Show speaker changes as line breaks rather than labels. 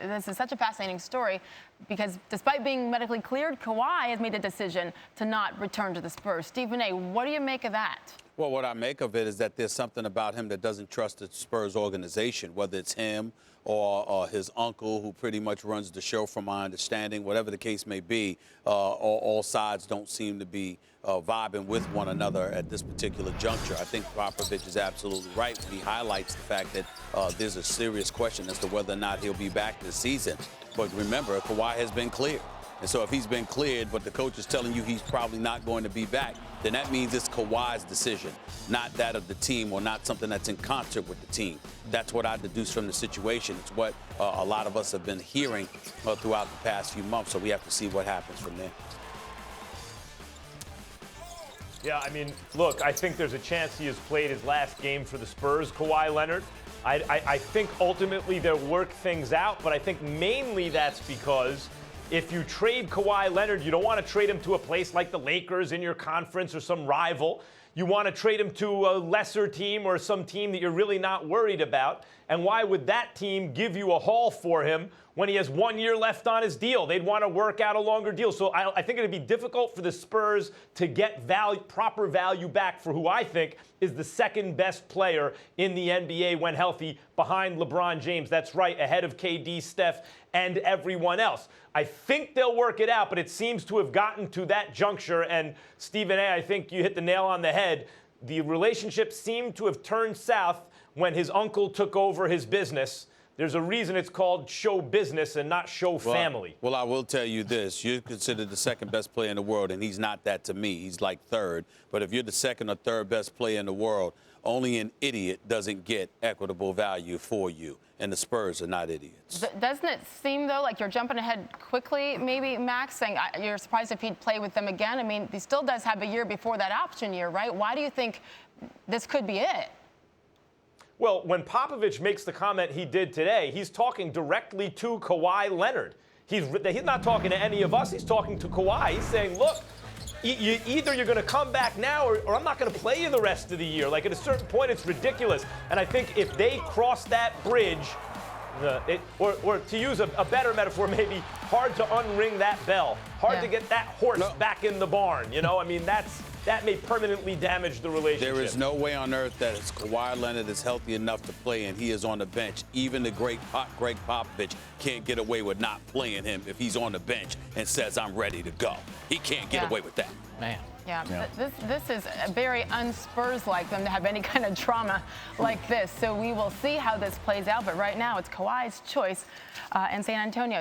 this is such a fascinating story because despite being medically cleared, Kawhi has made a decision to not return to the Spurs. Stephen A., what do you make of that?
Well, what I make of it is that there's something about him that doesn't trust the Spurs organization, whether it's him or his uncle, who pretty much runs the show from my understanding. Whatever the case may be, all sides don't seem to be vibing with one another at this particular juncture. I think Popovich is absolutely right when he highlights the fact that there's a serious question as to whether or not he'll be back this season. But remember, Kawhi has been cleared. And so if he's been cleared, but the coach is telling you he's probably not going to be back, then that means it's Kawhi's decision, not that of the team or not something that's in concert with the team. That's what I deduce from the situation. It's what a lot of us have been hearing throughout the past few months, so we have to see what happens from there.
Yeah, I mean, look, I think there's a chance he has played his last game for the Spurs, Kawhi Leonard. I think ultimately they'll work things out, but I think mainly that's because if you trade Kawhi Leonard, you don't want to trade him to a place like the Lakers in your conference or some rival. You want to trade him to a lesser team or some team that you're really not worried about. And why would that team give you a haul for him when he has 1 year left on his deal? They'd want to work out a longer deal. So I think it'd be difficult for the Spurs to get proper value back for who I think is the second best player in the NBA when healthy, behind LeBron James. That's right, ahead of KD, Steph, and everyone else. I think they'll work it out, but it seems to have gotten to that juncture. And Stephen A., I think you hit the nail on the head. The relationship seemed to have turned south when his uncle took over his business. There's a reason it's called show business and not show family.
Well, I will tell you this. You're considered the second best player in the world, and he's not that to me. He's like third. But if you're the second or third best player in the world, only an idiot doesn't get equitable value for you. And the Spurs are not idiots.
Doesn't it seem, though, like you're jumping ahead quickly, maybe, Max, saying you're surprised if he'd play with them again? I mean, he still does have a year before that option year, right? Why do you think this could be it?
Well, when Popovich makes the comment he did today, he's talking directly to Kawhi Leonard. He's not talking to any of us. He's talking to Kawhi. He's saying, look, either you're going to come back now or I'm not going to play you the rest of the year. Like, at a certain point, it's ridiculous. And I think if they cross that bridge, or to use a better metaphor, maybe hard to unring that bell, hard to get that horse back in the barn. You know, I mean, that may permanently damage the relationship.
There is no way on earth that Kawhi Leonard is healthy enough to play and he is on the bench. Even the great Greg Popovich can't get away with not playing him if he's on the bench and says, I'm ready to go. He can't get away with that.
Man.
Yeah. This is very un-Spurs-like them to have any kind of drama like this. So we will see how this plays out. But right now, it's Kawhi's choice in San Antonio.